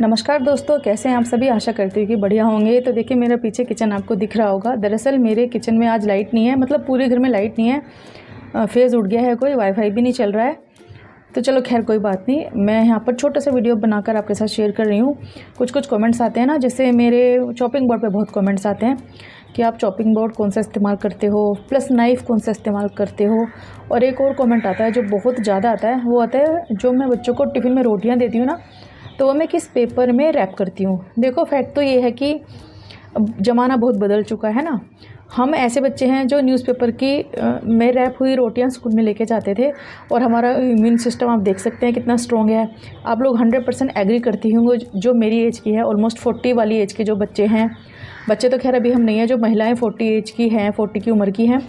नमस्कार दोस्तों, कैसे हैं आप सभी। आशा करती हूँ कि बढ़िया होंगे। तो देखिए, मेरा पीछे किचन आपको दिख रहा होगा। दरअसल मेरे किचन में आज लाइट नहीं है, मतलब पूरे घर में लाइट नहीं है। फेज़ उड़ गया है, कोई वाईफाई भी नहीं चल रहा है। तो चलो खैर कोई बात नहीं, मैं यहाँ पर छोटा सा वीडियो बनाकर आपके साथ शेयर कर रही हूँ। कुछ कमेंट्स आते हैं ना, जैसे मेरे चॉपिंग बोर्ड पे बहुत कमेंट्स आते हैं कि आप चॉपिंग बोर्ड कौन सा इस्तेमाल करते हो, प्लस नाइफ़ कौन सा इस्तेमाल करते हो। और एक और कमेंट आता है जो बहुत ज़्यादा आता है, वो आता है जो मैं बच्चों को टिफ़िन में रोटियाँ देती हूँ ना, तो वो मैं किस पेपर में रैप करती हूँ। देखो, फैक्ट तो ये है कि अब ज़माना बहुत बदल चुका है ना। हम ऐसे बच्चे हैं जो न्यूज़पेपर की में रैप हुई रोटियां स्कूल में लेके जाते थे, और हमारा इम्यून सिस्टम आप देख सकते हैं कितना स्ट्रॉन्ग है। आप लोग 100% एग्री करती होंगे, जो मेरी एज की है, ऑलमोस्ट 40 वाली एज के जो बच्चे हैं, बच्चे तो खैर अभी हम नहीं हैं, जो महिलाएं 40 एज की हैं, 40 की उम्र की हैं,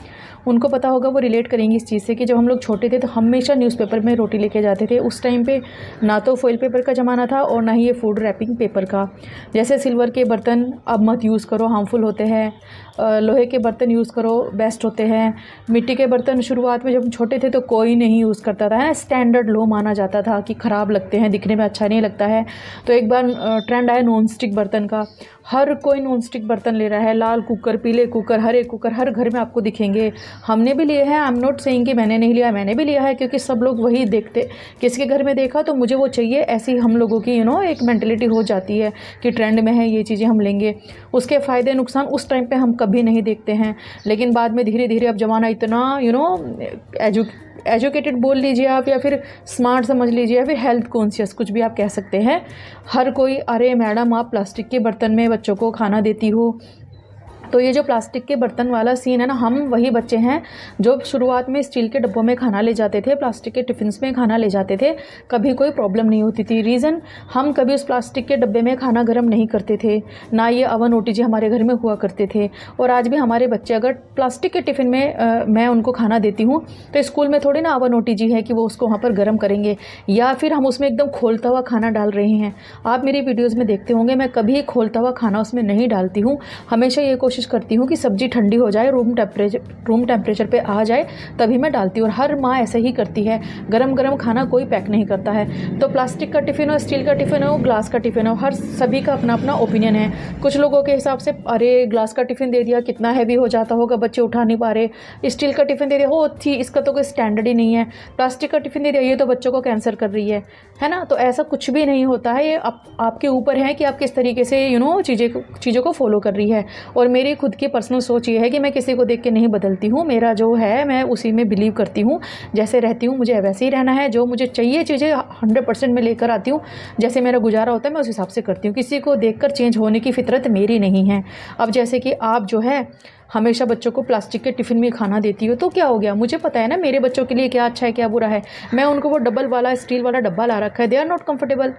उनको पता होगा, वो रिलेट करेंगी इस चीज़ से कि जब हम लोग छोटे थे तो हमेशा न्यूज़पेपर में रोटी लेके जाते थे। उस टाइम पे ना तो फॉइल पेपर का ज़माना था और ना ही ये फूड रैपिंग पेपर का। जैसे सिल्वर के बर्तन अब मत यूज़ करो, हार्मफुल होते हैं। लोहे के बर्तन यूज़ करो, बेस्ट होते हैं। मिट्टी के बर्तन शुरुआत में जब हम छोटे थे तो कोई नहीं यूज़ करता था, है स्टैंडर्ड लो माना जाता था कि ख़राब लगते हैं, दिखने में अच्छा नहीं लगता है। तो एक बार ट्रेंड आया नॉन स्टिक बर्तन का, हर कोई नॉन स्टिक बर्तन ले रहा है। लाल कुकर, पीले कुकर, हरे कुकर हर घर में आपको दिखेंगे। हमने भी लिए हैं, आई एम नॉट सेइंग कि मैंने नहीं लिया, मैंने भी लिया है, क्योंकि सब लोग वही देखते, किसके घर में देखा तो मुझे वो चाहिए। ऐसी हम लोगों की एक मेंटलिटी हो जाती है कि ट्रेंड में है ये चीज़ें हम लेंगे। उसके फ़ायदे नुकसान उस टाइम पे हम कभी नहीं देखते हैं, लेकिन बाद में धीरे धीरे अब ज़माना इतना एजुकेटेड बोल लीजिए आप, या फिर स्मार्ट समझ लीजिए, या फिर हेल्थ कॉन्शियस, कुछ भी आप कह सकते हैं। हर कोई, अरे मैडम आप प्लास्टिक के बर्तन में बच्चों को खाना देती हो। तो ये जो प्लास्टिक के बर्तन वाला सीन है ना, हम वही बच्चे हैं जो शुरुआत में स्टील के डब्बों में खाना ले जाते थे, प्लास्टिक के टिफ़िन्स में खाना ले जाते थे, कभी कोई प्रॉब्लम नहीं होती थी। रीज़न, हम कभी उस प्लास्टिक के डब्बे में खाना गर्म नहीं करते थे, ना ये अवन ओटीजी हमारे घर में हुआ करते थे। और आज भी हमारे बच्चे अगर प्लास्टिक के टिफ़िन में मैं उनको खाना देती हूँ तो स्कूल में थोड़ी ना अवन ओटीजी है कि वो उसको वहाँ पर गर्म करेंगे, या फिर हम उसमें एकदम खोलता हुआ खाना डाल रहे हैं। आप मेरी वीडियोज़ में देखते होंगे, मैं कभी खोलता हुआ खाना उसमें नहीं डालती हूँ। हमेशा ये कोशिश करती हूँ कि सब्ज़ी ठंडी हो जाए, रूम टेम्परेचर पे आ जाए, तभी मैं डालती हूँ। और हर माँ ऐसे ही करती है, गरम गरम खाना कोई पैक नहीं करता है। तो प्लास्टिक का टिफ़िन हो, स्टील का टिफ़िन हो, ग्लास का टिफ़िन हो, हर सभी का अपना अपना ओपिनियन है। कुछ लोगों के हिसाब से अरे ग्लास का टिफ़िन दे दिया, कितना हैवी हो जाता होगा, बच्चे उठा नहीं पा रहे। स्टील का टिफ़िन दे दिया, हो थी, इसका तो कोई स्टैंडर्ड ही नहीं है। प्लास्टिक का टिफ़िन दे दिया, ये तो बच्चों को कैंसर कर रही है ना। तो ऐसा कुछ भी नहीं होता है, ये आपके ऊपर है कि आप किस तरीके से चीज़ों को फॉलो कर रही है। और मेरी खुद की पर्सनल सोच ये है कि मैं किसी को देख के नहीं बदलती हूँ। मेरा जो है मैं उसी में बिलीव करती हूँ, जैसे रहती हूँ मुझे वैसे ही रहना है। जो मुझे चाहिए चीज़ें 100% में लेकर आती हूँ, जैसे मेरा गुजारा होता है मैं उस हिसाब से करती हूँ। किसी को देखकर चेंज होने की फितरत मेरी नहीं है। अब जैसे कि आप जो है हमेशा बच्चों को प्लास्टिक के टिफ़िन में खाना देती हो, तो क्या हो गया, मुझे पता है ना मेरे बच्चों के लिए क्या अच्छा है क्या बुरा है। मैं उनको वो डबल वाला स्टील वाला डब्बा ला रखा है, दे आर नॉट कंफर्टेबल।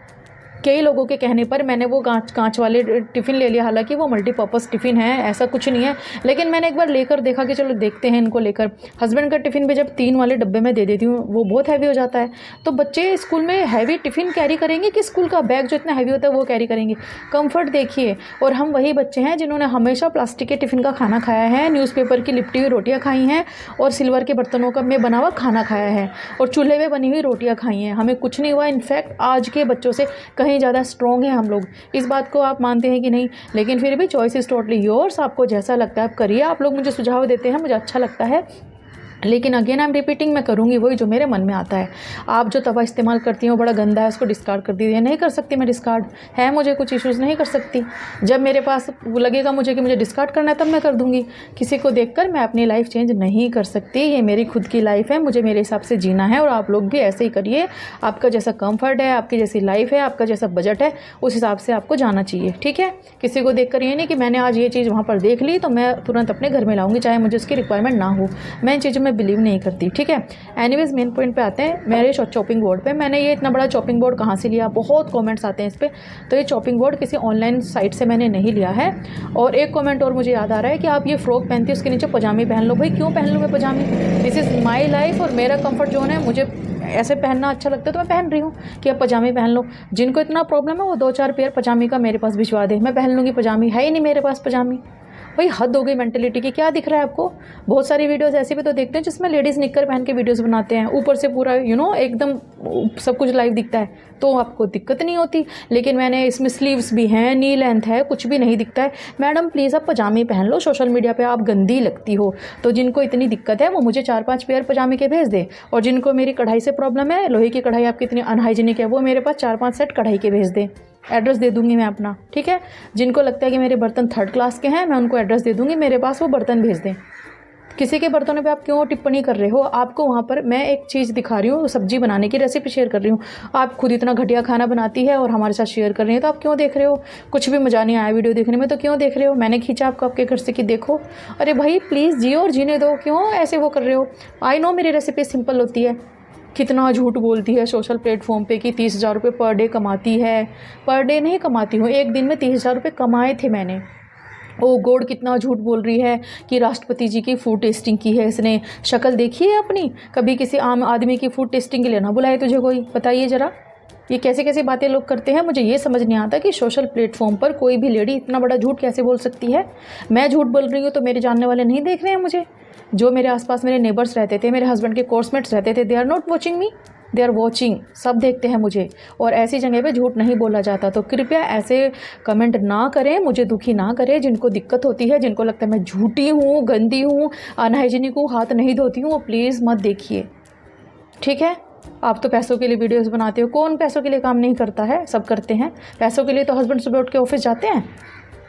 कई लोगों के कहने पर मैंने वो कांच वाले टिफ़िन ले लिया, हालांकि वो मल्टीपर्पज़ टिफ़िन है, ऐसा कुछ नहीं है। लेकिन मैंने एक बार लेकर देखा कि चलो देखते हैं इनको लेकर। हस्बैंड का टिफ़िन भी जब 3 वाले डब्बे में दे देती हूँ, वो बहुत हैवी हो जाता है। तो बच्चे स्कूल में हैवी टिफ़िन कैरी करेंगे कि स्कूल का बैग जो इतना हैवी होता है वो कैरी करेंगे? कंफर्ट देखिए। और हम वही बच्चे हैं जिन्होंने हमेशा प्लास्टिक के टिफ़िन का खाना खाया है, न्यूज़पेपर की लिपटी हुई रोटियाँ खाई हैं, और सिल्वर के बर्तनों का में बना हुआ खाना खाया है, और चूल्हे में बनी हुई रोटियाँ खाई हैं। हमें कुछ नहीं हुआ। इनफैक्ट आज के बच्चों से कहीं ज़्यादा स्ट्रॉन्ग है हम लोग। इस बात को आप मानते हैं कि नहीं? लेकिन फिर भी चॉइस इज़ टोटली योर्स। आपको जैसा लगता है आप करिए। आप लोग मुझे सुझाव देते हैं, मुझे अच्छा लगता है, लेकिन अगेन आई एम रिपीटिंग, मैं करूँगी वही जो मेरे मन में आता है। आप जो तवा इस्तेमाल करती हो बड़ा गंदा है, उसको डिस्कार्ड कर दीजिए। नहीं कर सकती मैं डिस्कार्ड, है मुझे कुछ इश्यूज़, नहीं कर सकती। जब मेरे पास लगेगा मुझे कि मुझे डिस्कार्ड करना है, तब मैं कर दूँगी। किसी को देखकर मैं अपनी लाइफ चेंज नहीं कर सकती। ये मेरी खुद की लाइफ है, मुझे मेरे हिसाब से जीना है, और आप लोग भी ऐसे ही करिए। आपका जैसा कंफर्ट है, आपकी जैसी लाइफ है, आपका जैसा बजट है, उस हिसाब से आपको जाना चाहिए, ठीक है। किसी को देखकर ये नहीं कि मैंने आज ये चीज़ वहाँ पर देख ली तो मैं तुरंत अपने घर में लाऊंगी, चाहे मुझे उसकी रिक्वायरमेंट ना हो। मैं इन चीज़ों में बिलीव नहीं करती, ठीक है। एनीवेज मेन पॉइंट पे आते हैं। मेरे चॉपिंग बोर्ड पे मैंने ये इतना बड़ा चॉपिंग बोर्ड कहाँ से लिया, बहुत कमेंट्स आते हैं इस पर। तो ये चॉपिंग बोर्ड किसी ऑनलाइन साइट से मैंने नहीं लिया है। और एक कमेंट और मुझे याद आ रहा है कि आप ये फ्रॉक पहनती हो, उसके नीचे पजामी पहन लो। भाई क्यों पहन लूँ मैं पजामी? दिस इज़ माई लाइफ और मेरा कंफर्ट जोन है। मुझे ऐसे पहनना अच्छा लगता है तो मैं पहन रही हूँ कि आप पजामी पहन लो। जिनको इतना प्रॉब्लम है वो 2-4 पेयर पजामी का मेरे पास भिजवा दे, मैं पहन लूँगी पजामी। है ही नहीं मेरे पास पजामी। भाई हद हो गई मेंटेलिटी की। क्या दिख रहा है आपको? बहुत सारी वीडियोस ऐसी भी तो देखते हैं जिसमें लेडीज़ निक्कर पहन के वीडियोस बनाते हैं, ऊपर से पूरा एकदम सब कुछ लाइव दिखता है, तो आपको दिक्कत नहीं होती। लेकिन मैंने इसमें स्लीव्स भी हैं, नी लेंथ है, कुछ भी नहीं दिखता है। मैडम प्लीज़ आप पजामे पहन लो, सोशल मीडिया पे आप गंदी लगती हो। तो जिनको इतनी दिक्कत है वो मुझे 4-5 पेयर पजामे के भेज दे, और जिनको मेरी कढ़ाई से प्रॉब्लम है, लोहे की कढ़ाई आपकी इतनी अनहाइजीनिक है, वो मेरे पास 4-5 सेट कढ़ाई के भेज दे। एड्रेस दे दूंगी मैं अपना, ठीक है। जिनको लगता है कि मेरे बर्तन 3rd क्लास के हैं, मैं उनको एड्रेस दे दूंगी, मेरे पास वो बर्तन भेज दें। किसी के बर्तनों पे आप क्यों टिप्पणी कर रहे हो? आपको वहाँ पर मैं एक चीज़ दिखा रही हूँ, सब्जी बनाने की रेसिपी शेयर कर रही हूँ, आप खुद इतना घटिया खाना बनाती है और हमारे साथ शेयर कर रही है, तो आप क्यों देख रहे हो? कुछ भी मज़ा नहीं आया वीडियो देखने में तो क्यों देख रहे हो? मैंने खींचा आपको आपके घर से कि देखो। अरे भाई प्लीज़ जियो और जीने दो, क्यों ऐसे वो कर रहे हो? आई नो मेरी रेसिपी सिंपल होती है, कितना झूठ बोलती है सोशल प्लेटफॉर्म पे कि 30,000 रुपये पर डे कमाती है। पर डे नहीं कमाती हूँ, एक दिन में 30,000 रुपये कमाए थे मैंने। ओ गॉड, कितना झूठ बोल रही है कि राष्ट्रपति जी की फूड टेस्टिंग की है इसने। शक्ल देखी है अपनी? कभी किसी आम आदमी की फूड टेस्टिंग के लिए ना बुलाए तुझे कोई? बताइए ज़रा, ये कैसे कैसे बातें लोग करते हैं। मुझे ये समझ नहीं आता कि सोशल प्लेटफॉर्म पर कोई भी लेडी इतना बड़ा झूठ कैसे बोल सकती है। मैं झूठ बोल रही हूँ तो मेरे जानने वाले नहीं देख रहे हैं मुझे? जो मेरे आसपास मेरे नेबर्स रहते थे, मेरे हस्बैंड के कोर्समेट्स रहते थे, they are not watching me, they are watching. सब देखते हैं मुझे, और ऐसी जगह पे झूठ नहीं बोला जाता। तो कृपया ऐसे कमेंट ना करें, मुझे दुखी ना करें। जिनको दिक्कत होती है, जिनको लगता है मैं झूठी हूँ, गंदी हूँ, अनहाइजीनिक हूँ, हाथ नहीं धोती हूँ, वो प्लीज़ मत देखिए, ठीक है। आप तो पैसों के लिए वीडियोस बनाते हो, कौन पैसों के लिए काम नहीं करता है? सब करते हैं पैसों के लिए। तो हस्बैंड सुबह उठ के ऑफिस जाते हैं।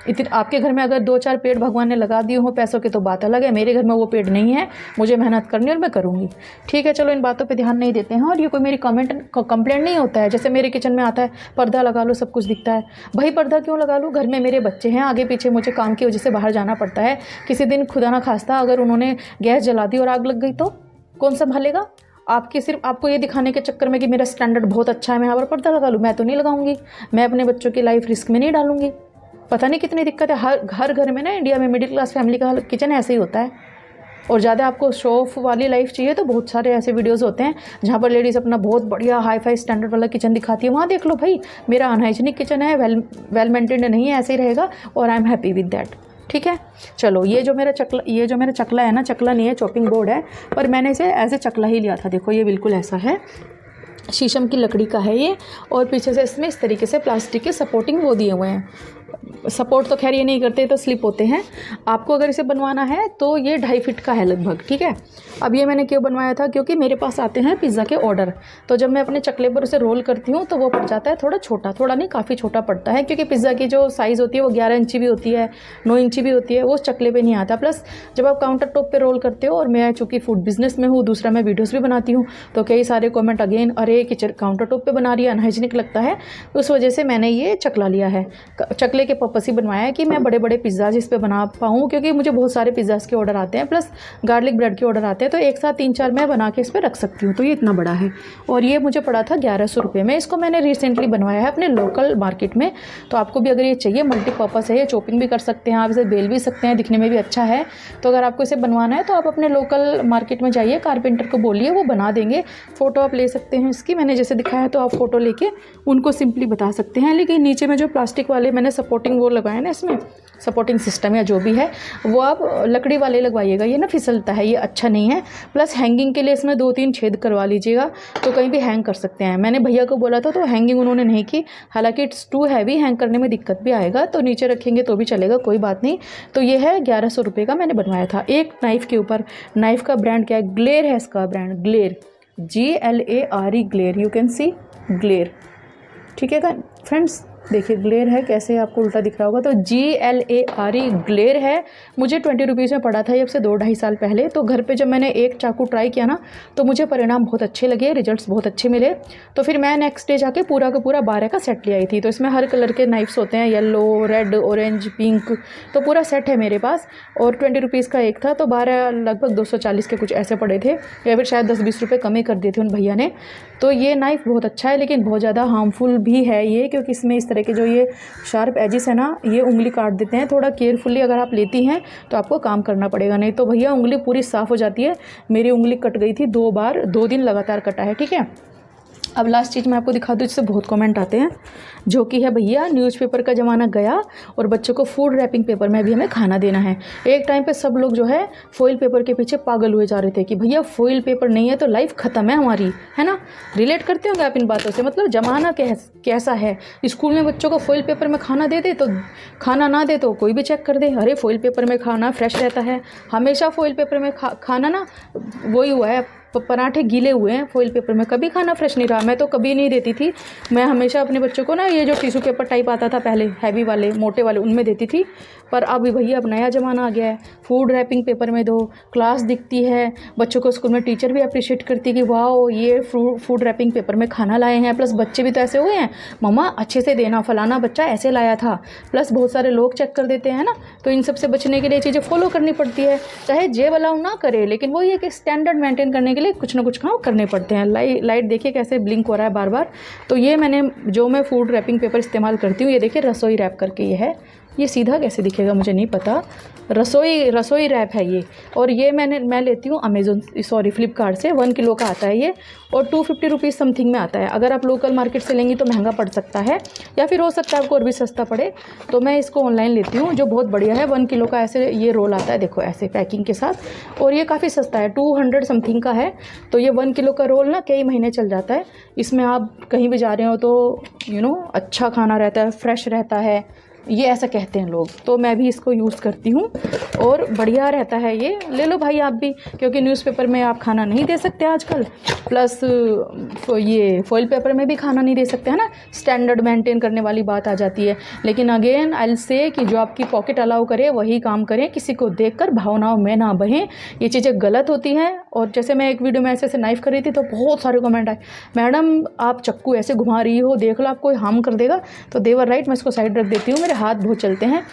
इतने आपके घर में अगर 2-4 पेड़ भगवान ने लगा दिए हो पैसों के तो बात अलग है, मेरे घर में वो पेड़ नहीं है, मुझे मेहनत करनी और मैं करूँगी, ठीक है। चलो इन बातों पे ध्यान नहीं देते हैं। और ये कोई मेरी कंप्लेंट नहीं होता है। जैसे मेरे किचन में आता है, पर्दा लगा लो, सब कुछ दिखता है। भाई पर्दा क्यों लगा लूँ? घर में मेरे बच्चे हैं, आगे पीछे मुझे काम की वजह से बाहर जाना पड़ता है। किसी दिन खुदा ना खास्ता अगर उन्होंने गैस जला दी और आग लग गई तो कौन संभालेगा? आपके सिर्फ आपको ये दिखाने के चक्कर में कि मेरा स्टैंडर्ड बहुत अच्छा है, मैं यहाँ पर पर्दा लगा लूँ? मैं तो नहीं लगाऊंगी। मैं अपने बच्चों की लाइफ रिस्क में नहीं डालूंगी। पता नहीं कितनी दिक्कत है। हर घर में ना, इंडिया में मिडिल क्लास फैमिली का किचन ऐसे ही होता है। और ज़्यादा आपको शो ऑफ वाली लाइफ चाहिए तो बहुत सारे ऐसे वीडियोस होते हैं जहाँ पर लेडीज़ अपना बहुत बढ़िया हाई फाई स्टैंडर्ड वाला किचन दिखाती है। वहाँ देख लो भाई, मेरा अनहाइजीनिक किचन है, वेल मेंटेन्ड नहीं है, ऐसे ही रहेगा और आई एम हैप्पी विद दैट, ठीक है। चलो ये जो मेरा चकला है ना, चकला नहीं है, चॉपिंग बोर्ड है, पर मैंने इसे एज ए चकला ही लिया था। देखो ये बिल्कुल ऐसा है, शीशम की लकड़ी का है ये, और पीछे से इसमें इस तरीके से प्लास्टिक के सपोर्टिंग वो दिए हुए हैं। सपोर्ट तो खैर ये नहीं करते तो स्लिप होते हैं। आपको अगर इसे बनवाना है तो ये 2.5 फीट का है लगभग, ठीक है। अब ये मैंने क्यों बनवाया था? क्योंकि मेरे पास आते हैं पिज़्ज़ा के ऑर्डर, तो जब मैं अपने चकले पर उसे रोल करती हूँ तो वो पड़ जाता है थोड़ा छोटा, थोड़ा नहीं काफ़ी छोटा पड़ता है, क्योंकि पिज़्ज़ा की जो साइज़ होती है वो 11 इंची भी होती है, 9 इंची भी होती है, वो उस चकले पर नहीं आता। प्लस जब आप काउंटर टॉप पर रोल करते हो, और मैं चूँकि फूड बिजनेस में हूँ, दूसरा मैं वीडियोज़ भी बनाती हूँ, तो कई सारे कॉमेंट अगेन, अरे किचन काउंटर टॉप पर बना रही है, अनहाइजीनिक लगता है। उस वजह से मैंने ये चकला लिया है। चकले के पर्पस ही बनवाया है कि मैं बड़े बड़े पिज़्ज़ाज इस पे बना पाऊँ, क्योंकि मुझे बहुत सारे पिज़्ज़ाज़ के ऑर्डर आते हैं, प्लस गार्लिक ब्रेड के ऑर्डर आते हैं, तो एक साथ 3-4 मैं बना के इस पर रख सकती हूँ। तो ये इतना बड़ा है, और ये मुझे पड़ा था 1100 रुपये में। इसको मैंने रिसेंटली बनवाया है अपने लोकल मार्केट में। तो आपको भी अगर ये चाहिए, मल्टीपर्पज़ है, ये चॉपिंग भी कर सकते हैं आप, इसे बेल भी सकते हैं, दिखने में भी अच्छा है। तो अगर आपको इसे बनवाना है तो आप अपने लोकल मार्केट में जाइए, कारपेंटर को बोलिए, वो बना देंगे। फ़ोटो आप ले सकते हैं इसकी, मैंने जैसे दिखाया, तो आप फ़ोटो लेके उनको सिंपली बता सकते हैं। लेकिन नीचे में जो प्लास्टिक वाले मैंने सपोर्टिंग वो लगाए ना, इसमें सपोर्टिंग सिस्टम या जो भी है, वो आप लकड़ी वाले लगवाइएगा, ये ना फिसलता है, ये अच्छा नहीं है। प्लस हैंगिंग के लिए इसमें 2-3 छेद करवा लीजिएगा, तो कहीं भी हैंग कर सकते हैं। मैंने भैया को बोला था तो हैंगिंग उन्होंने नहीं की, हालांकि इट्स टू हैवी, हैंग करने में दिक्कत भी आएगा, तो नीचे रखेंगे तो भी चलेगा, कोई बात नहीं। तो ये है 1100 रुपये का मैंने बनवाया था। एक नाइफ़ के ऊपर, नाइफ़ का ब्रांड क्या है? ग्लेर है इसका brand, glare, GLARE, glare, you can see glare, ठीक है फ्रेंड्स। देखिए ग्लेर है, कैसे आपको उल्टा दिख रहा होगा, तो GLARE ग्लेर है। मुझे 20 रुपीज़ में पड़ा था ये, अब से 2-2.5 साल पहले। तो घर पे जब मैंने एक चाकू ट्राई किया ना, तो मुझे परिणाम बहुत अच्छे लगे, रिजल्ट्स बहुत अच्छे मिले। तो फिर मैं नेक्स्ट डे जाके पूरा का पूरा 12 का सेट ले आई थी। तो इसमें हर कलर के नाइफ्स होते हैं, येलो, रेड, ऑरेंज, पिंक, तो पूरा सेट है मेरे पास। और 20 रुपीज़ का एक था, तो 12 लगभग 240 के कुछ ऐसे पड़े थे, या फिर शायद 10-20 रुपये कम ही कर दिए थे उन भैया ने। तो ये नाइफ़ बहुत अच्छा है, लेकिन बहुत ज़्यादा हार्मफुल भी है ये, क्योंकि इसमें इस तरह के जो ये शार्प एजिस है ना, ये उंगली काट देते हैं। थोड़ा केयरफुली अगर आप लेती हैं तो आपको काम करना पड़ेगा, नहीं तो भैया उंगली पूरी साफ़ हो जाती है। मेरी उंगली कट गई थी 2 बार, 2 दिन लगातार कटा है, ठीक है। अब लास्ट चीज़ मैं आपको दिखा दूँ, जिससे बहुत कमेंट आते हैं, जो कि है भैया न्यूज़पेपर का ज़माना गया और बच्चों को फूड रैपिंग पेपर में भी हमें खाना देना है। एक टाइम पे सब लोग जो है फॉइल पेपर के पीछे पागल हुए जा रहे थे कि भैया फॉइल पेपर नहीं है तो लाइफ ख़त्म है हमारी, है ना। रिलेट करते होंगे आप इन बातों से। मतलब ज़माना कैसा है, स्कूल में बच्चों को फॉइल पेपर में खाना दे दे तो खाना ना दे तो कोई भी चेक कर दे, अरे फॉइल पेपर में खाना फ्रेश रहता है। हमेशा फॉइल पेपर में खाना ना वही हुआ है, पराठे गीले हुए हैं फॉइल पेपर में, कभी खाना फ्रेश नहीं रहा। मैं तो कभी नहीं देती थी, मैं हमेशा अपने बच्चों को ना ये जो टिश्यू पेपर टाइप आता था पहले, हैवी वाले मोटे वाले, उनमें देती थी। पर अब भैया अब नया ज़माना आ गया है, फूड रैपिंग पेपर में दो, क्लास दिखती है, बच्चों को स्कूल में टीचर भी अप्रिशिएट करती है कि वाह ये फूड रैपिंग पेपर में खाना लाए हैं। प्लस बच्चे भी तो ऐसे हुए हैं, मम्मा अच्छे से देना, फलाना बच्चा ऐसे लाया था। प्लस बहुत सारे लोग चेक कर देते हैं ना, तो इन सब से बचने के लिए चीज़ें फॉलो करनी पड़ती है, चाहे जेब अलाउ ना करे, लेकिन वो ये कि स्टैंडर्ड मेंटेन करने के लिए कुछ ना कुछ काम करने पड़ते हैं। लाइट देखिए कैसे ब्लिंक हो रहा है बार बार। तो ये मैं फूड रैपिंग पेपर इस्तेमाल करती हूँ, ये देखिए रसोई रैप करके ये है, ये सीधा कैसे दिखेगा मुझे नहीं पता, रसोई रैप है ये। और ये मैं लेती हूँ फ्लिपकार्ट से, 1 किलो का आता है ये, और 250 रुपीज़ समथिंग में आता है। अगर आप लोकल मार्केट से लेंगी तो महंगा पड़ सकता है, या फिर हो सकता है आपको और भी सस्ता पड़े। तो मैं इसको ऑनलाइन लेती हूँ, जो बहुत बढ़िया है। 1 किलो का ऐसे ये रोल आता है, देखो ऐसे पैकिंग के साथ, और ये काफ़ी सस्ता है, 200 समथिंग का है। तो ये 1 किलो का रोल ना कई महीने चल जाता है। इसमें आप कहीं भी जा रहे हो तो अच्छा खाना रहता है, फ्रेश रहता है, ये ऐसा कहते हैं लोग। तो मैं भी इसको यूज़ करती हूँ और बढ़िया रहता है, ये ले लो भाई आप भी, क्योंकि न्यूज़पेपर में आप खाना नहीं दे सकते आजकल, प्लस ये फॉइल पेपर में भी खाना नहीं दे सकते, है ना। स्टैंडर्ड मेंटेन करने वाली बात आ जाती है। लेकिन अगेन आई विल से कि जो आपकी पॉकेट अलाउ करे वही काम करें, किसी को देखकर भावनाओं में ना बहें, ये चीज़ें गलत होती हैं। और जैसे मैं एक वीडियो में ऐसे नाइफ़ कर रही थी तो बहुत सारे कमेंट आए, मैडम आप चक्कू ऐसे घुमा रही हो, देख लो आपको हार्म कर देगा। तो देवर राइट, मैं इसको साइड रख देती हूँ, मेरे हाथ बहुत चलते हैं।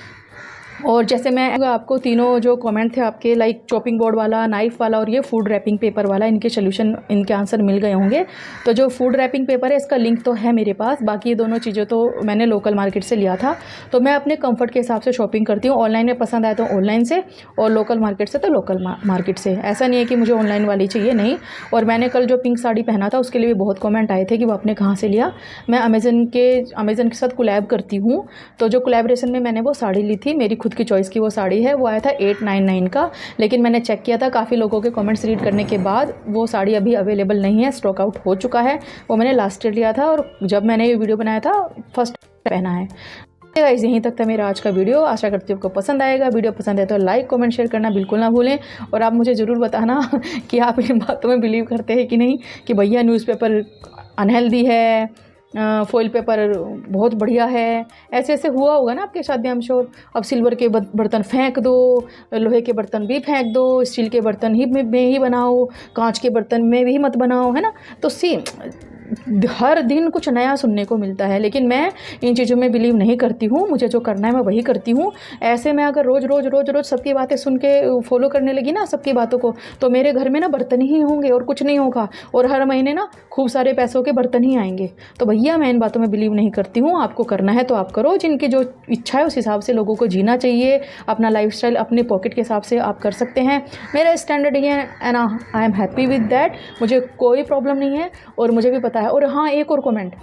और जैसे मैं आपको तीनों जो कमेंट थे आपके, लाइक चॉपिंग बोर्ड वाला, नाइफ़ वाला और ये फूड रैपिंग पेपर वाला, इनके सोल्यूशन, इनके आंसर मिल गए होंगे। तो जो फूड रैपिंग पेपर है इसका लिंक तो है मेरे पास, बाकी ये दोनों चीज़ें तो मैंने लोकल मार्केट से लिया था। तो मैं अपने कंफर्ट के हिसाब से शॉपिंग करती हूँ, ऑनलाइन में पसंद आया तो ऑनलाइन से, और लोकल मार्केट से तो लोकल मार्केट से। ऐसा नहीं है कि मुझे ऑनलाइन वाली चाहिए, नहीं। और मैंने कल जो पिंक साड़ी पहना था उसके लिए भी बहुत कमेंट आए थे कि वो आपने कहाँ से लिया। मैं अमेज़न के साथ कोलैब करती हूँ, तो जो कोलैबोरेशन में मैंने वो साड़ी ली थी, मेरी खुद की चॉइस की वो साड़ी है, वो आया था 899 का। लेकिन मैंने चेक किया था काफ़ी लोगों के कमेंट्स रीड करने के बाद, वो साड़ी अभी अवेलेबल नहीं है, स्टॉक आउट हो चुका है। वो मैंने लास्ट ईयर लिया था और जब मैंने ये वीडियो बनाया था फर्स्ट पहना है। गाइस यहीं तक था मेरा आज का वीडियो, आशा करती हूँ आपको पसंद आएगा। वीडियो पसंद है तो लाइक कमेंट शेयर करना बिल्कुल ना भूलें, और आप मुझे ज़रूर बताना कि आप इन बातों में बिलीव करते हैं कि नहीं, कि भैया न्यूज़पेपर अनहेल्दी है, फॉइल पेपर बहुत बढ़िया है। ऐसे ऐसे हुआ होगा ना आपके साथ भी, आई एम श्योर। अब सिल्वर के बर्तन फेंक दो, लोहे के बर्तन भी फेंक दो, स्टील के बर्तन में ही बनाओ, कांच के बर्तन में भी मत बनाओ, है ना। तो हर दिन कुछ नया सुनने को मिलता है, लेकिन मैं इन चीज़ों में बिलीव नहीं करती हूँ। मुझे जो करना है मैं वही करती हूँ। ऐसे मैं अगर रोज़ सबकी बातें सुन के फॉलो करने लगी ना सबकी बातों को, तो मेरे घर में ना बर्तन ही होंगे और कुछ नहीं होगा, और हर महीने ना खूब सारे पैसों के बर्तन ही आएंगे। तो भैया मैं इन बातों में बिलीव नहीं करती हूँ। आपको करना है तो आप करो, जिनकी जो इच्छा है उस हिसाब से लोगों को जीना चाहिए। अपना लाइफस्टाइल अपने पॉकेट के हिसाब से आप कर सकते हैं। मेरा स्टैंडर्ड ये है and I am happy with that, मुझे कोई प्रॉब्लम नहीं है, और मुझे भी पता है। और हाँ, एक और कमेंट,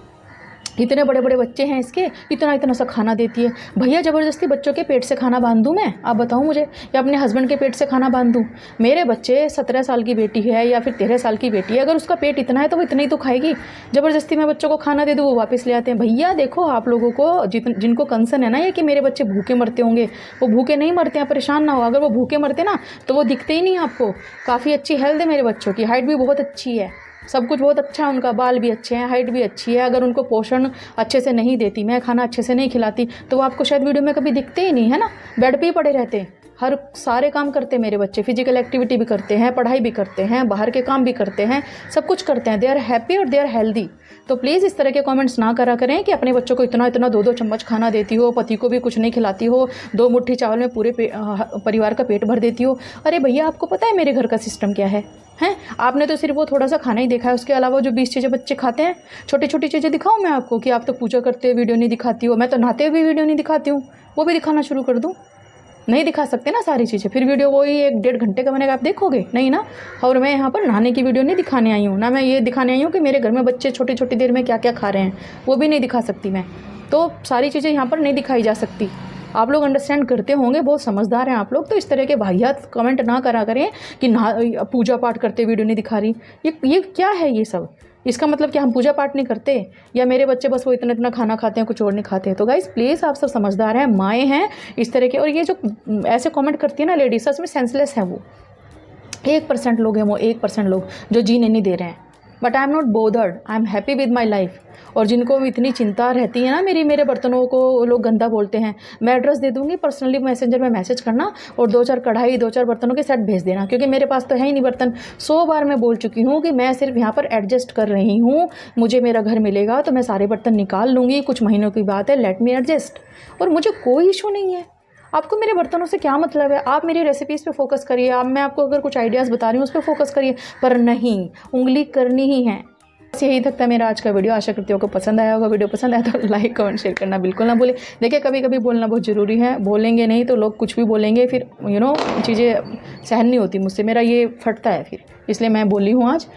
इतने बड़े बड़े बच्चे हैं इसके, इतना सा खाना देती है। भैया ज़बरदस्ती बच्चों के पेट से खाना बांध दूँ मैं, आप बताऊँ मुझे, या अपने हस्बैंड के पेट से खाना बांध दूँ? मेरे बच्चे 17 साल की बेटी है या फिर 13 साल की बेटी है, अगर उसका पेट इतना है तो वो इतना ही तो खाएगी। ज़बरदस्ती मैं बच्चों को खाना दे दूँ, वो वापस ले आते हैं। भैया देखो, आप लोगों को जिनको कंसर्न है ना ये कि मेरे बच्चे भूखे मरते होंगे, वो भूखे नहीं मरते हैं, परेशान ना हो। अगर वो भूखे मरते ना तो वो दिखते ही नहीं आपको। काफ़ी अच्छी हेल्थ है मेरे बच्चों की, हाइट भी बहुत अच्छी है, सब कुछ बहुत अच्छा है उनका, बाल भी अच्छे हैं, हाइट भी अच्छी है। अगर उनको पोषण अच्छे से नहीं देती मैं, खाना अच्छे से नहीं खिलाती, तो वो आपको शायद वीडियो में कभी दिखते ही नहीं, है ना। बेड पे ही पड़े रहते हैं, हर सारे काम करते हैं मेरे बच्चे, फिजिकल एक्टिविटी भी करते हैं, पढ़ाई भी करते हैं, बाहर के काम भी करते हैं, सब कुछ करते हैं। दे आर हैप्पी और दे आर हेल्दी। तो प्लीज़ इस तरह के कमेंट्स ना करा करें कि अपने बच्चों को इतना 2-2 चम्मच खाना देती हो, पति को भी कुछ नहीं खिलाती हो, 2 मुट्ठी चावल में पूरे परिवार का पेट भर देती हो। अरे भैया, आपको पता है मेरे घर का सिस्टम क्या है? आपने तो सिर्फ वो थोड़ा सा खाना ही देखा है, उसके अलावा जो 20 चीज़ें बच्चे खाते हैं, छोटी छोटी चीज़ें दिखाऊं मैं आपको? कि आप तो पूजा करते हुए वीडियो नहीं दिखाती हो, मैं तो नहाते हुए वीडियो नहीं दिखाती हूँ, वो भी दिखाना शुरू कर दूँ? नहीं दिखा सकते ना सारी चीज़ें, फिर वीडियो वही 1-1.5 घंटे का बनेगा, आप देखोगे नहीं ना। और मैं यहाँ पर नहाने की वीडियो नहीं दिखाने आई हूँ ना, मैं ये दिखाने आई हूँ कि मेरे घर में बच्चे छोटी छोटी देर में क्या क्या खा रहे हैं, वो भी नहीं दिखा सकती मैं। तो सारी चीज़ें यहाँ पर नहीं दिखाई जा सकती। आप लोग अंडरस्टैंड करते होंगे, बहुत समझदार हैं आप लोग, तो इस तरह के वाहियात कमेंट ना करा करें कि ना पूजा पाठ करते वीडियो नहीं दिखा रही। ये क्या है ये सब? इसका मतलब कि हम पूजा पाठ नहीं करते, या मेरे बच्चे बस वो इतना इतना खाना खाते हैं, कुछ और नहीं खाते? तो गाइस प्लीज़, आप सब समझदार हैं, माएँ हैं इस तरह के। और ये जो ऐसे कमेंट करती है ना लेडीज, सच में सेंसलेस है वो। 1% लोग हैं वो, 1% लोग जो जीने नहीं दे रहे हैं। But I am not bothered, I am happy with my life. और जिनको इतनी चिंता रहती है ना मेरे बर्तनों को लोग गंदा बोलते हैं, मैं एड्रेस दे दूँगी, पर्सनली मैसेंजर में मैसेज करना और 2-4 कढ़ाई 2-4 बर्तनों के सेट भेज देना, क्योंकि मेरे पास तो है ही नहीं बर्तन। 100 बार मैं बोल चुकी हूँ कि मैं सिर्फ यहाँ पर एडजस्ट कर रही हूँ, मुझे मेरा घर मिलेगा तो मैं सारे बर्तन निकाल लूँगी, कुछ महीनों की बात है, लेट मी एडजस्ट। और मुझे कोई इशू नहीं है। आपको मेरे बर्तनों से क्या मतलब है? आप मेरी रेसिपीज़ पे फोकस करिए, आप मैं आपको अगर कुछ आइडियाज़ बता रही हूँ उस पर फोकस करिए, पर नहीं, उंगली करनी ही है। बस यही तक था मेरा आज का वीडियो। आशा करती हूँ आपको पसंद आया होगा। वीडियो पसंद आया तो लाइक कमेंट शेयर करना बिल्कुल ना भूलें। देखिए, कभी कभी बोलना बहुत ज़रूरी है, बोलेंगे नहीं तो लोग कुछ भी बोलेंगे, फिर चीज़ें सहन नहीं होती मुझसे, मेरा ये फटता है फिर, इसलिए मैं बोली हूँ आज।